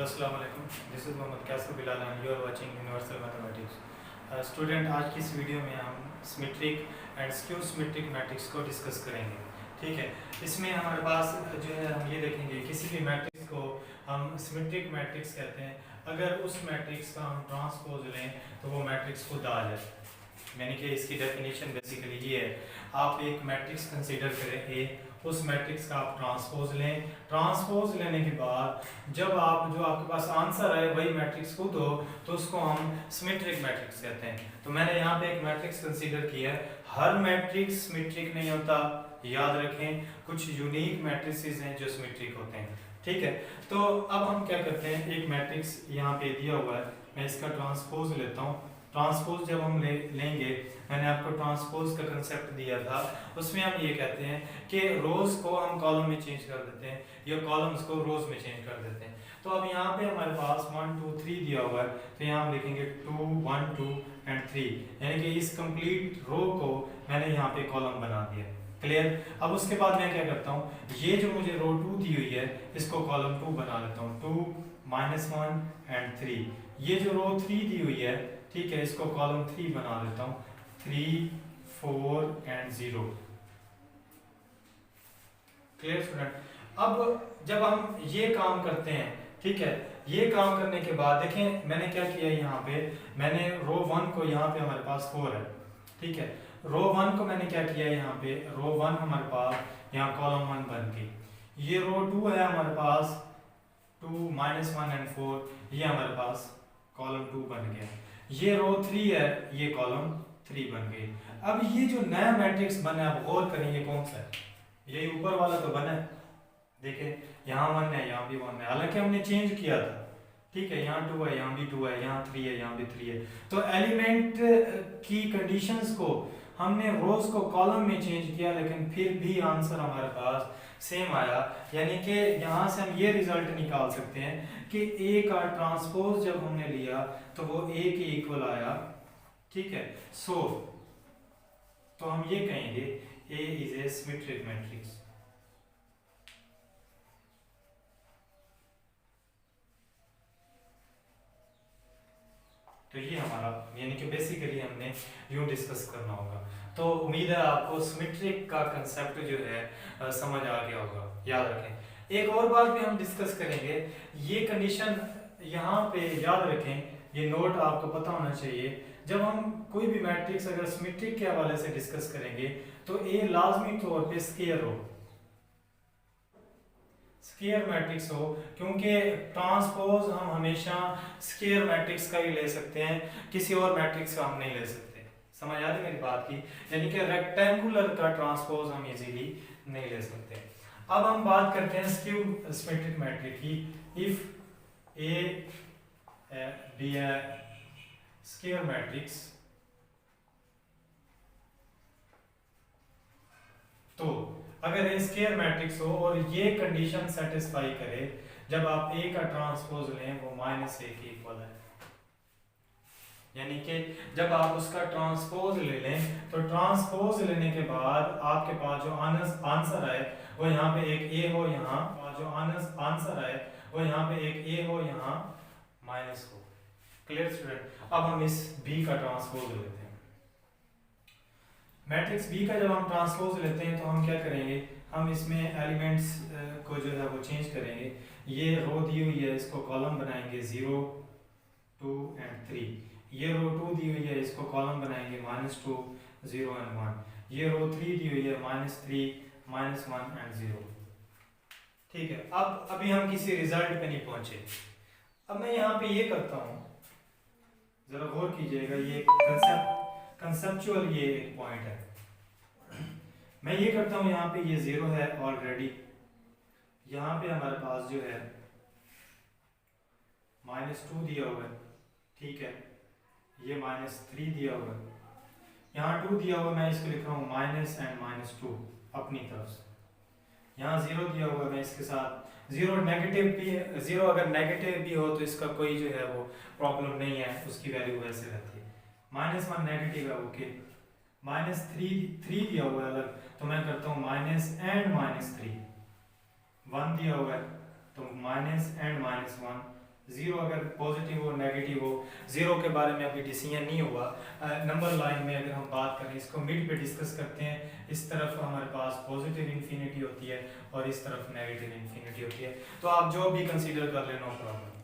अस्सलाम वालेकुम। This is Mohammad Qaiser Bilal and you are watching Universal Mathematics. Student, आज की इस वीडियो में हम symmetric and skew symmetric matrix को डिस्कस करेंगे। ठीक है, इसमें हमारे पास जो है हम ये देखेंगे किसी भी मैट्रिक्स को हम सिमेट्रिक मैट्रिक्स कहते हैं अगर उस मैट्रिक्स का हम ट्रांसपोज लें तो वो मैट्रिक्स खुद आ जाए। यानी कि इसकी डेफिनेशन बेसिकली ये है, आप एक मैट्रिक्स कंसीडर करें ए, उस मैट्रिक्स का आप ट्रांसपोज लें, ट्रांसपोज लेने के बाद जब आप जो आपके पास आंसर है वही मैट्रिक्स खुद हो तो उसको हम सिमेट्रिक मैट्रिक्स कहते हैं। तो मैंने यहाँ पे एक मैट्रिक्स कंसीडर किया है। हर मैट्रिक्स सिमेट्रिक नहीं होता, याद रखें, कुछ यूनिक मैट्रिसेस हैं जो सिमेट्रिक होते हैं। ठीक है, तो अब हम क्या करते हैं, एक मैट्रिक्स यहाँ पे दिया हुआ है, मैं इसका ट्रांसपोज लेता हूँ। ट्रांसपोज जब हम लेंगे, मैंने आपको ट्रांसपोज का कंसेप्ट दिया था, उसमें हम ये कहते हैं कि रोज को हम कॉलम में चेंज कर देते हैं या कॉलम्स को रोज में चेंज कर देते हैं। तो अब यहाँ पे हमारे पास 1 2 3 दिया हुआ है, तो यहाँ हम लिखेंगे 2 1 2 एंड 3, यानी कि इस कंप्लीट रो को मैंने यहाँ पे कॉलम बना दिया। क्लियर? अब उसके बाद मैं क्या करता हूँ, ये जो मुझे रो 2 दी हुई है इसको कॉलम 2 बना लेता हूँ, 2 -1 एंड 3। ये जो रो 3 दी हुई है, ठीक है, इसको कॉलम 3 बना लेता हूँ, 3 4 एंड 0। Clear student? अब जब हम ये काम करते हैं, ठीक है, ये काम करने के बाद देखें मैंने क्या किया यहाँ पे, मैंने रो 1 को, यहाँ पे हमारे पास 4 है, ठीक है, रो 1 को मैंने क्या किया यहाँ पे, रो 1 हमारे पास यहाँ कॉलम 1 बन गई। ये रो 2 है हमारे पास, 2 -1 एंड 4, ये हमारे पास कॉलम 2 बन गया। ये रो 3 है, ये कॉलम 3 बन गई। अब ये जो नया मैट्रिक्स बना, आप गौर करेंगे कौन सा है, यही ऊपर वाला तो बना है। देखें यहाँ 1 है, यहाँ भी 1 है, हालांकि हमने चेंज किया था, ठीक है, यहाँ 2 है, यहाँ भी 2 है, यहाँ 3 है, यहाँ भी 3 है। तो एलिमेंट की कंडीशंस को हमने रोज को कॉलम में चेंज किया, लेकिन फिर भी आंसर हमारे पास सेम आया। यानी कि यहाँ से हम ये रिजल्ट निकाल सकते हैं कि ए का ट्रांसपोज जब हमने लिया तो वो ए के इक्वल आया। ठीक है, सो तो हम ये कहेंगे ए इज ए सिमेट्रिक मैट्रिक्स। तो ये हमारा, यानी कि बेसिकली हमने यूं डिस्कस करना होगा। तो उम्मीद है आपको सिमेट्रिक का कंसेप्ट जो है समझ आ गया होगा। याद रखें, एक और बात भी हम डिस्कस करेंगे, ये कंडीशन यहाँ पे याद रखें, ये नोट आपको पता होना चाहिए। जब हम कोई भी मैट्रिक्स अगर सिमेट्रिक के हवाले से डिस्कस करेंगे तो ए लाजमी तौर पे स्क्वायर हो, स्क्वायर मैट्रिक्स हो, क्योंकि ट्रांसपोज हम हमेशा स्क्वायर मैट्रिक्स का ही ले सकते हैं, किसी और मैट्रिक्स का हम नहीं ले सकते। समझ आ रही मेरी बात की? यानी कि रेक्टेंगुलर का ट्रांसपोज हम इजीली नहीं ले सकते। अब हम बात करते हैं स्क्यू सिमेट्रिक मैट्रिक्स की। If A B a square matrix, तो अगर ए स्क्वायर मैट्रिक्स हो और ये कंडीशन सेटिस्फाई करे, जब आप ए का ट्रांसपोज लें वो -a के इक्वल है, यानी कि जब आप उसका ट्रांसपोज ले लें तो ट्रांसपोज लेने के बाद आपके पास जो आंसर आए वो यहाँ पे एक ए हो, यहाँ जो आंसर आए वो यहाँ पे एक ए हो, यहाँ माइनस हो। Clear student? अब हम इस बी का ट्रांसपोज लेते हैं। मैट्रिक्स बी का जब हम ट्रांसपोज लेते हैं तो हम क्या करेंगे, हम इसमें एलिमेंट्स को जो है वो चेंज करेंगे। ये रो दी हुई है, इसको कॉलम बनाएंगे 0 2 एंड 3। ये रो 2 दी हुई है, इसको कॉलम बनाएंगे -2 0 एंड 1। ये रो 3 दी हुई है, -3 -1 एंड 0। ठीक है, अब अभी हम किसी रिजल्ट पे नहीं पहुंचे। अब मैं यहाँ पे ये करता हूँ, जरा गौर कीजिएगा, ये कंसेप्चुअल ये एक पॉइंट है। मैं ये करता हूँ, यहाँ पे ये 0 है ऑलरेडी, यहाँ पे हमारे पास जो है -2 दिया हुआ है, ठीक है, ये -3 दिया हुआ है, यहाँ 2 दिया हुआ है, मैं इसको लिख रहा हूँ माइनस एंड -2 अपनी तरफ से। यहाँ 0 दिया हुआ है, मैं इसके साथ 0 नेगेटिव भी, 0 अगर नेगेटिव भी हो तो इसका कोई जो है वो प्रॉब्लम नहीं है, उसकी वैल्यू वैसे रहती है। -1 नेगेटिव है, ओके। -3 दिया हुआ है अलग, तो मैं करता हूँ माइनस एंड -3। 1 दिया हुआ है तो माइनस एंड -1, जीरो अगर पॉजिटिव हो नेगेटिव हो, जीरो के बारे में अभी डिसीजन नहीं हुआ। नंबर लाइन में अगर हम बात करें, इसको मिड पे डिस्कस करते हैं। इस तरफ हमारे पास पॉजिटिव इन्फिनिटी होती है और इस तरफ नेगेटिव इन्फिनिटी होती है, तो आप जो भी कंसीडर कर लें, नो प्रॉब्लम।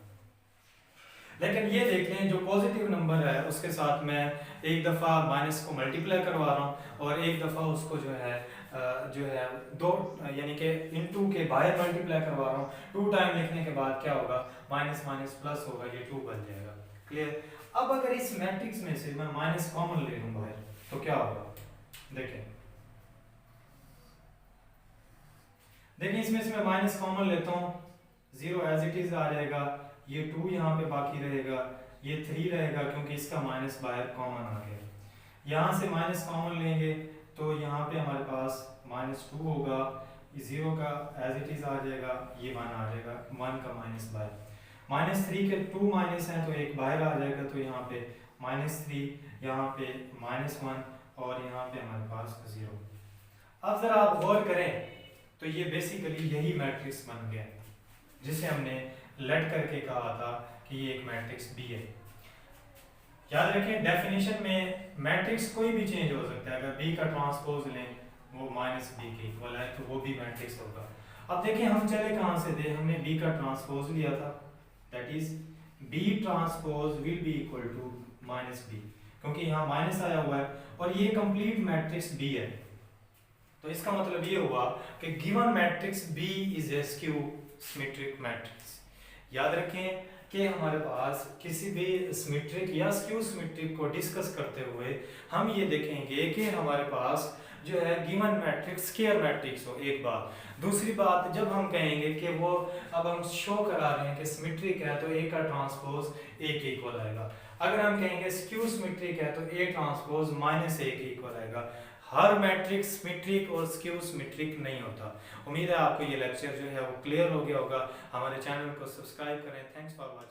लेकिन ये देख लें, जो पॉजिटिव नंबर है उसके साथ मैं एक दफ़ा माइनस को मल्टीप्लाई करवा रहा हूँ और एक दफ़ा उसको जो है दो यानी कि इनटू के बाहर मल्टीप्लाई करवा रहा हूँ। 2 टाइम लिखने के बाद क्या होगा, माइनस माइनस प्लस होगा, ये 2 बन जाएगा। क्लियर। अब अगर इस मैट्रिक्स में से मैं माइनस कॉमन ले लूँ बाहर, तो क्या होगा, देखें इसमें से मैं माइनस कॉमन लेता हूँ, 0 एज इट इज आ जाएगा, ये 2 यहाँ पे बाकी रहेगा, ये 3 रहेगा क्योंकि इसका माइनस बाहर कॉमन आ गया। यहाँ से माइनस कॉमन लेंगे तो यहाँ पे हमारे पास -2 होगा, ये 0 का एज इट इज आ जाएगा, ये 1 आ जाएगा, 1 का माइनस बाहर, -3 के 2 माइनस हैं तो एक बाहर आ जाएगा, तो यहाँ पे -3, यहाँ पे -1 और यहाँ पे हमारे पास 0। अब जरा आप गौर करें तो ये बेसिकली यही मैट्रिक्स बन गया जिसे हमने लेट करके कहा था कि ये एक मैट्रिक्स बी है। याद रखें, डेफिनेशन में मैट्रिक्स कोई भी चेंज हो सकता है। अगर बी का ट्रांसपोज लें वो -b के इक्वल है तो वो भी मैट्रिक्स होगा। अब देखें हम चले कहाँ से थे, हमने बी का ट्रांसपोज लिया था, that is B transpose will be equal to -b, क्योंकि यहाँ माइनस आया हुआ है और ये कंप्लीट मैट्रिक्स बी है। तो इसका मतलब ये हुआ कि given matrix B is a skew symmetric matrix. याद रखें कि हमारे पास किसी भी सिमेट्रिक या स्क्यू सिमेट्रिक को डिस्कस करते हुए हम ये देखेंगे कि हमारे पास जो है गिवन मैट्रिक्स स्क्वायर मैट्रिक्स हो, एक बात। दूसरी बात, जब हम कहेंगे कि वो अब हम शो करा रहे हैं कि सिमेट्रिक है तो ए का ट्रांसपोज ए के इक्वल आएगा। अगर हम कहेंगे स्क्यू सिमेट्रिक है तो ए ट्रांसपोज -a के इक्वल आएगा। हर मैट्रिक्स सिमेट्रिक और स्क्यू सिमेट्रिक नहीं होता। उम्मीद है आपको ये लेक्चर जो है वो क्लियर हो गया होगा। हमारे चैनल को सब्सक्राइब करें। Thanks for watching.